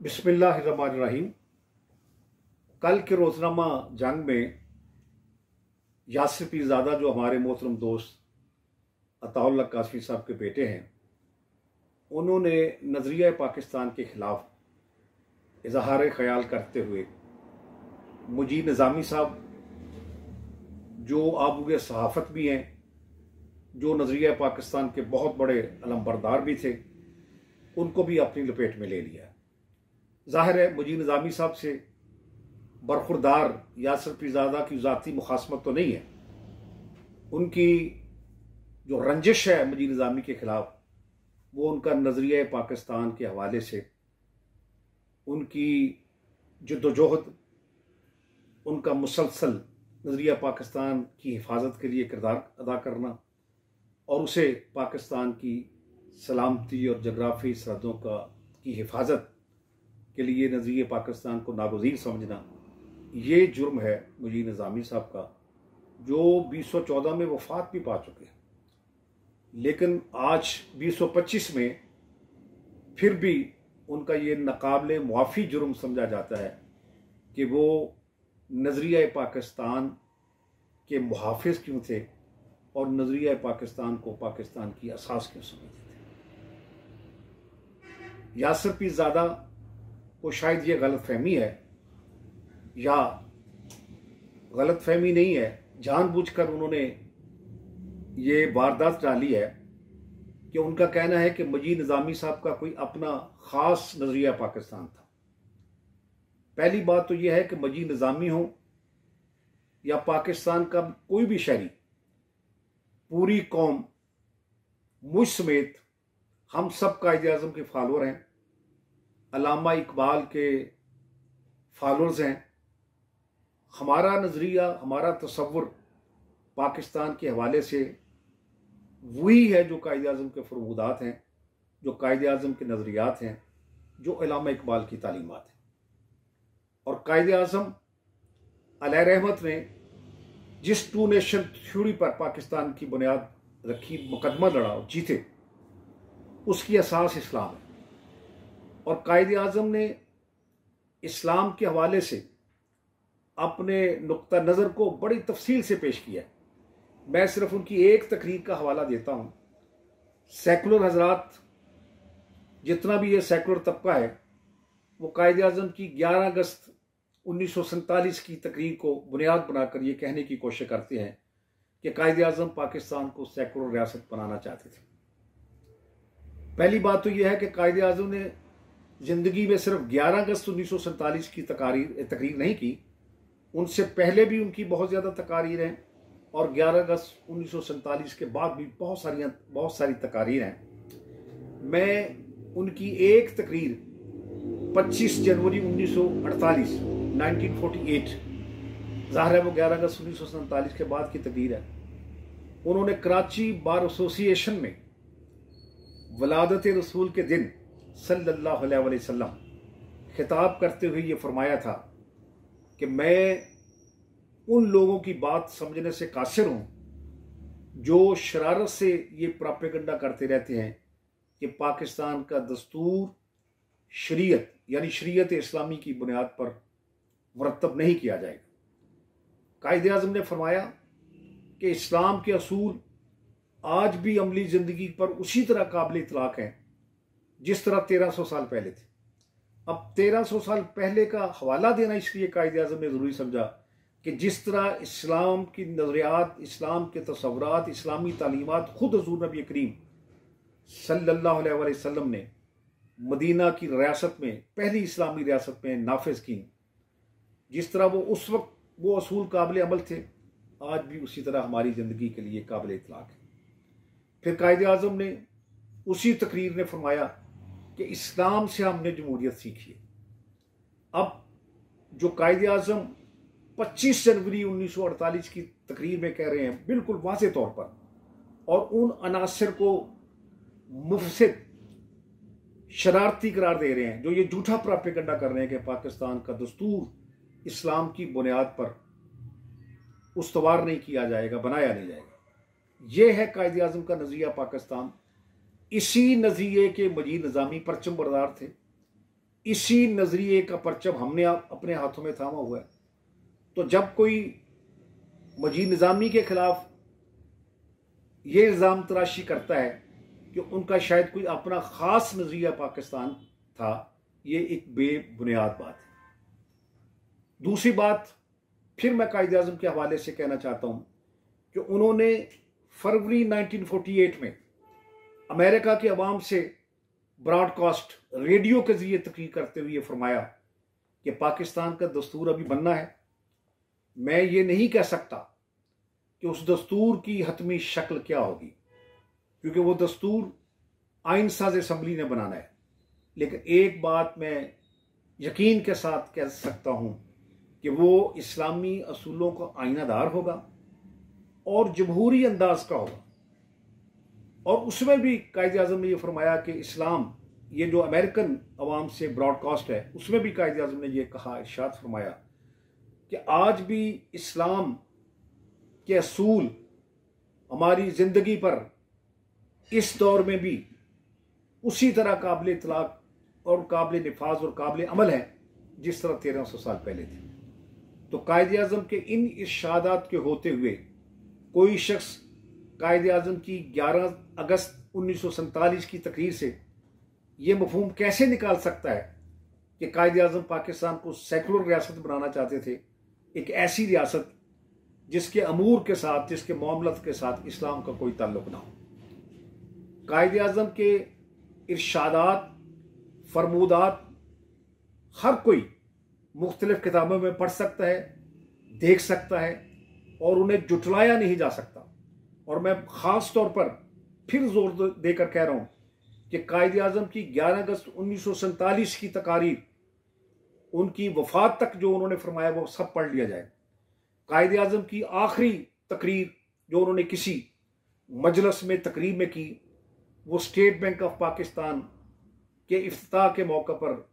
बिस्मिल्लाहिर्रहमानिर्रहीम। कल के रोजनामा जंग में यासिर पीरजादा जो हमारे मोहतरम दोस्त अताउल्लाह कासफी साहब के बेटे हैं, उन्होंने नज़रिया पाकिस्तान के ख़िलाफ़ इजहार ख्याल करते हुए मुजीब निज़ामी साहब जो आबूए सहाफ़त भी हैं, जो नज़रिया पाकिस्तान के बहुत बड़े अलमबरदार भी थे, उनको भी अपनी लपेट में ले लिया। ज़ाहिर है मुजीब निज़ामी साहब से बरखुरदार यासिर पीरजादा की ज़ाती मुखासमत तो नहीं है, उनकी जो रंजिश है मुजीब निज़ामी के ख़िलाफ़ वो उनका नज़रिया पाकिस्तान के हवाले से उनकी जद्दोजहद, उनका मुसलसल नज़रिया पाकिस्तान की हिफाजत के लिए किरदार अदा करना और उसे पाकिस्तान की सलामती और जगराफी सरहदों की हिफाजत के लिए नज़रिए पाकिस्तान को नागज़ीर समझना, ये जुर्म है मुजीब निज़ामी साहब का, जो 2014 में वफ़ात भी पा चुके हैं। लेकिन आज 2025 में फिर भी उनका ये नाकाबिले मुआफ़ी जुर्म समझा जाता है कि वो नज़रिया पाकिस्तान के मुहाफ़िज़ क्यों थे और नज़रिया पाकिस्तान को पाकिस्तान की असास क्यों समझते थे। यासिर पीरजादा को शायद ये गलतफहमी है, या गलतफहमी नहीं है, जानबूझकर उन्होंने ये वारदात डाली है कि उनका कहना है कि मुजीब निज़ामी साहब का कोई अपना ख़ास नज़रिया पाकिस्तान था। पहली बात तो यह है कि मुजीब निज़ामी हो या पाकिस्तान का कोई भी शहरी, पूरी कौम मुझ समेत हम सब कायद-ए-आज़म के फॉलोअर हैं, अल्लामा इकबाल के फॉलोअर्स हैं। हमारा नज़रिया, हमारा तसव्वुर पाकिस्तान के हवाले से वही है जो कायद-ए-आज़म के फरमूदात हैं, जो कायद-ए-आज़म के नज़रियात हैं, जो अल्लामा इकबाल की तालीमात हैं। और कायद-ए-आज़म अलैहिर्रहमत ने जिस टू नेशन थ्योरी पर पाकिस्तान की बुनियाद रखी, मुकदमा लड़ा और जीते, उसकी असास इस्लाम है। और कायद-ए-आज़म ने इस्लाम के हवाले से अपने नुक्ता नज़र को बड़ी तफसील से पेश किया है। मैं सिर्फ उनकी एक तकरीर का हवाला देता हूँ। सेकुलर हजरात, जितना भी ये सेकुलर तबका है, वो कायद-ए-आज़म की 11 अगस्त 1947 की तकरीर को बुनियाद बनाकर ये कहने की कोशिश करते हैं कि कायद-ए-आज़म पाकिस्तान को सेकुलर रियासत बनाना चाहते थे। पहली बात तो यह है कि कायद-ए-आज़म ने ज़िंदगी में सिर्फ 11 अगस्त 1947 की तकरीर नहीं की, उनसे पहले भी उनकी बहुत ज़्यादा तकारीर हैं और 11 अगस्त 1947 के बाद भी बहुत सारी तकारीर हैं। मैं उनकी एक तकरीर 25 जनवरी 1948 1948, ज़ाहिर है वो 11 अगस्त 1947 के बाद की तकरीर है। उन्होंने कराची बार एसोसिएशन में वलादत रसूल के दिन सल्लल्लाहु अलैहि वसल्लम खिताब करते हुए ये फरमाया था कि मैं उन लोगों की बात समझने से कासिर हूँ जो शरारत से ये प्रोपेगेंडा करते रहते हैं कि पाकिस्तान का दस्तूर शरीयत यानी शरीयत इस्लामी की बुनियाद पर मुरतब नहीं किया जाएगा। कायद-ए-आज़म ने फरमाया कि इस्लाम के असूल आज भी अमली ज़िंदगी पर उसी तरह काबिल इतलाक़ हैं जिस तरह 1300 साल पहले थे। अब 1300 साल पहले का हवाला देना इसलिए कायद-ए-आज़म ने ज़रूरी समझा कि जिस तरह इस्लाम की नज़रियात, इस्लाम के तसव्वुरात, इस्लामी तालीमात खुद हुज़ूर नबी करीम सल्लल्लाहु अलैहि वसल्लम ने मदीना की रियासत में, पहली इस्लामी रियासत में नाफिज की, जिस तरह वो उस वक्त वो असूल काबिल अमल थे, आज भी उसी तरह हमारी ज़िंदगी के लिए काबिल इतलाक़ है। फिर कायद-ए-आज़म ने उसी तकरीर ने फरमाया कि इस्लाम से हमने जमहूरियत सीखी है। अब जो कायद-ए-आज़म 25 जनवरी 1948 की तकरीर में कह रहे हैं, बिल्कुल वाज़ेह तौर पर, और उन अनासर को मुफसिद, शरारती करार दे रहे हैं जो ये झूठा प्रोपेगेंडा कर रहे हैं कि पाकिस्तान का दस्तूर इस्लाम की बुनियाद पर उस्तवार नहीं किया जाएगा, बनाया नहीं जाएगा। ये है कायद-ए-आज़म का नज़रिया पाकिस्तान। इसी नज़रिए के मुजीब निज़ामी परचम बरदार थे, इसी नजरिए का परचम हमने अपने हाथों में थामा हुआ है। तो जब कोई मजीद निज़ामी के खिलाफ ये इल्ज़ाम तराशी करता है कि उनका शायद कोई अपना ख़ास नज़रिया पाकिस्तान था, ये एक बेबुनियाद बात है। दूसरी बात फिर मैं कायद-ए-आज़म के हवाले से कहना चाहता हूँ कि उन्होंने फरवरी 1948 में अमेरिका के अवाम से ब्रॉडकास्ट रेडियो के जरिए तकरीर करते हुए फरमाया कि पाकिस्तान का दस्तूर अभी बनना है। मैं ये नहीं कह सकता कि उस दस्तूर की हतमी शक्ल क्या होगी, क्योंकि वो दस्तूर आइन साज असम्बली ने बनाना है। लेकिन एक बात मैं यकीन के साथ कह सकता हूँ कि वो इस्लामी असूलों का आइनादार होगा और जमहूरी अंदाज का होगा। और उसमें भी कायद-ए-आज़म ने यह फरमाया कि इस्लाम, ये जो अमेरिकन अवाम से ब्रॉडकास्ट है, उसमें भी कायद-ए-आज़म ने यह कहा, इरशाद फरमाया कि आज भी इस्लाम के असूल हमारी ज़िंदगी पर इस दौर में भी उसी तरह काबिल इतलाक और काबिल निफाज और काबिल अमल है जिस तरह 1300 साल पहले थे। तो कायद-ए-आज़म के इन इरशादात के होते हुए कोई शख्स कायद-ए-आज़म की 11 अगस्त 1947 की तकरीर से ये मफहूम कैसे निकाल सकता है कि कायद-ए-आज़म पाकिस्तान को सेकुलर रियासत बनाना चाहते थे, एक ऐसी रियासत जिसके अमूर के साथ, जिसके मामलत के साथ इस्लाम का कोई ताल्लुक ना हो। कायद-ए-आज़म के इरशादात, फरमूदात हर कोई मुख्तलिफ किताबों में पढ़ सकता है, देख सकता है और उन्हें जुटलाया नहीं जा सकता। और मैं ख़ास तौर पर फिर जोर देकर कह रहा हूँ कि कायद-ए-आज़म की 11 अगस्त 1947 की तकारीर, उनकी वफात तक जो उन्होंने फरमाया वो सब पढ़ लिया जाए। कायद-ए-आज़म की आखिरी तकरीर जो उन्होंने किसी मजलिस में तकरीर में की, वो स्टेट बैंक ऑफ पाकिस्तान के इफ्तिताह के मौके पर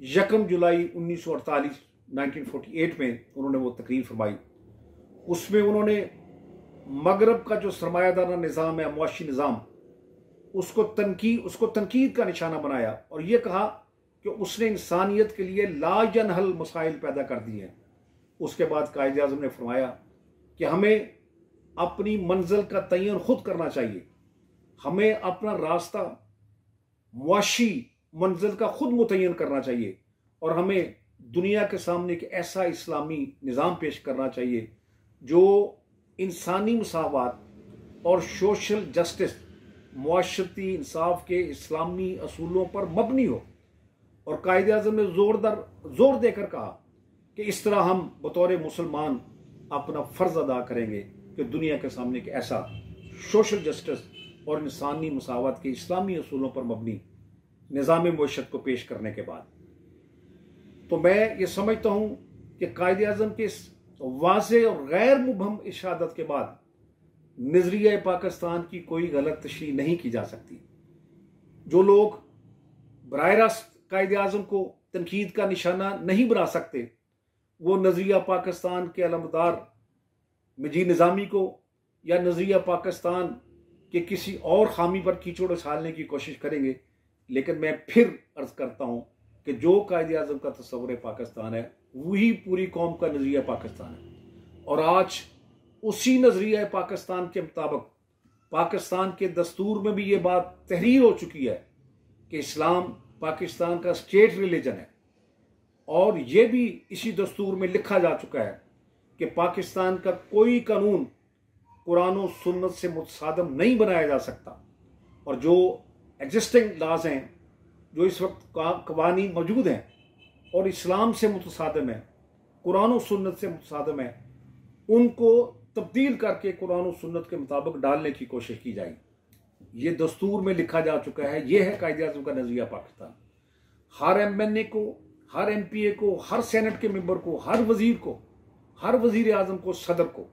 1 जुलाई 1948 में उन्होंने वो तकरीर फरमाई। उसमें उन्होंने मगरब का जो सरमायादारा निज़ाम है, मुआशी निज़ाम, उसको तनकीद का निशाना बनाया और ये कहा कि उसने इंसानियत के लिए लाजनहल मसाइल पैदा कर दिए हैं। उसके बाद कायद-ए-आज़म ने फरमाया कि हमें अपनी मंजिल का तयन खुद करना चाहिए, हमें अपना रास्ता मुआशी मंजिल का खुद मुतय्यन करना चाहिए और हमें दुनिया के सामने एक ऐसा इस्लामी निज़ाम पेश करना चाहिए जो इंसानी मसावत और सोशल जस्टिस, मुआशरती इंसाफ के इस्लामी असूलों पर मबनी हो। और कायद-ए-आज़म ने जोर देकर कहा कि इस तरह हम बतौर मुसलमान अपना फ़र्ज अदा करेंगे कि दुनिया के सामने एक ऐसा सोशल जस्टिस और इंसानी मसावत के इस्लामी असूलों पर मबनी निज़ाम मुआशरत को पेश करने के बाद। तो मैं ये समझता हूँ कि कायद-ए-आज़म के इस वाज़े और गैर मुबहम इरशादात के बाद नज़रिया पाकिस्तान की कोई गलत तशरीह नहीं की जा सकती। जो लोग बराह रास्त कायद-ए-आज़म को तनकीद का निशाना नहीं बना सकते, वो नज़रिया पाकिस्तान के अलमदार मजीद निज़ामी को या नज़रिया पाकिस्तान के किसी और खामी पर कीचड़ उछालने की कोशिश करेंगे। लेकिन मैं फिर अर्ज करता हूँ कि जो कायद-ए-आज़म का तस्वुर पाकिस्तान है वही पूरी कौम का नज़रिया पाकिस्तान है। और आज उसी नज़रिया पाकिस्तान के मुताबिक पाकिस्तान के दस्तूर में भी ये बात तहरीर हो चुकी है कि इस्लाम पाकिस्तान का स्टेट रिलीजन है। और ये भी इसी दस्तूर में लिखा जा चुका है कि पाकिस्तान का कोई कानून कुरान और सुन्नत से मुतसादम नहीं बनाया जा सकता। और जो एग्जिस्टिंग लॉज हैं, जो इस वक्त कवानीन मौजूद हैं और इस्लाम से मुतसादम है, कुरान और सुन्नत से मुतसादम है, उनको तब्दील करके कुरान और सुन्नत के मुताबिक डालने की कोशिश की जाएगी। ये दस्तूर में लिखा जा चुका है। ये है कायद-ए-आज़म का नज़रिया पाकिस्तान। हर एमएनए को, हर एमपीए को, हर सेनेट के मेंबर को, हर वजीर को, हर वजीर आज़म को, सदर को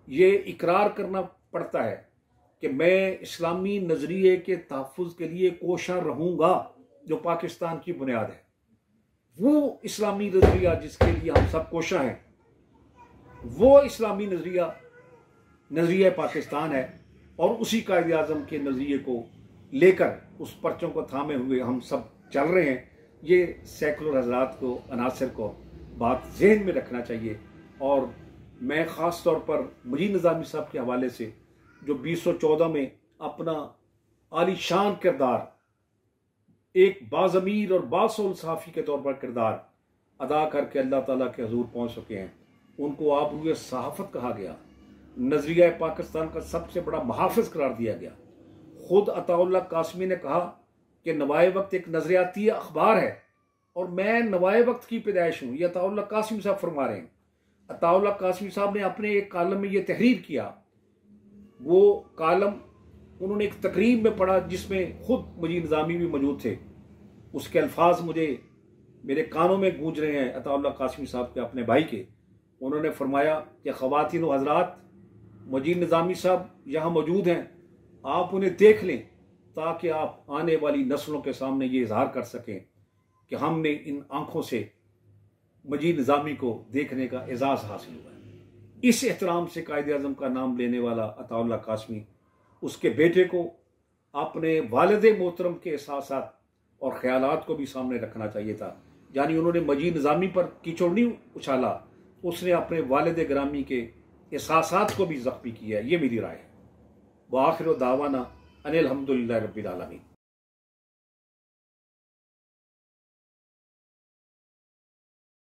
ये इकरार करना पड़ता है कि मैं इस्लामी नज़रिए के तहफ़्फ़ुज़ के लिए कोशा रहूँगा जो पाकिस्तान की बुनियाद है। वो इस्लामी नज़रिया जिसके लिए हम सब कोशा हैं, वो इस्लामी नज़रिया पाकिस्तान है। और उसी कायद-ए-आज़म के नज़रिए को लेकर उस परचों को थामे हुए हम सब चल रहे हैं। ये सेकुलर हजरात को, अनासर को बात जहन में रखना चाहिए। और मैं ख़ास तौर पर मजीद निज़ामी साहब के हवाले से जो 2014 में अपना आलीशान किरदार, एक बाज़मीर और बासोल सहाफ़ी के तौर पर किरदार अदा करके अल्लाह ताला के हजूर पहुँच चुके हैं, उनको आबरूए सहाफ़त कहा गया, नज़रिया पाकिस्तान का सबसे बड़ा मुहाफ़िज़ करार दिया गया। खुद अताउल्लाह कासमी ने कहा कि नवाए वक्त एक नज़रियाती अखबार है और मैं नवाए वक्त की पैदाइश हूँ। ये अताउल्लाह कासमी साहब फरमा रहे हैं। अताउल्लाह कासमी साहब ने अपने एक कालम में ये तहरीर किया। वो कालम उन्होंने एक तकरीब में पढ़ा जिसमें खुद मजीद निज़ामी भी मौजूद थे। उसके अल्फाज मुझे मेरे कानों में गूंज रहे हैं अताउल्लाह कासमी साहब के, अपने भाई के। उन्होंने फरमाया कि ख़वातीन व हज़रात, मजीद निज़ामी साहब यहाँ मौजूद हैं, आप उन्हें देख लें ताकि आप आने वाली नस्लों के सामने ये इजहार कर सकें कि हमने इन आंखों से मजीद निज़ामी को देखने का एजाज़ हासिल हुआ है। इस एहतराम से कायद आज़म का नाम लेने वाला अताउल्लाह कासमी उसके बेटे को अपने वालिद मोहतरम के एहसासात और ख्यालात को भी सामने रखना चाहिए था। यानी उन्होंने मजीद निज़ामी पर कीचड़ नहीं उछाला, उसने अपने वालिद ग्रामी के एहसासात को भी ज़ख्मी किया। ये मेरी राय है। व आखिर दावाना अनिल हम्दुलिल्लाहि रब्बिल आलमीन।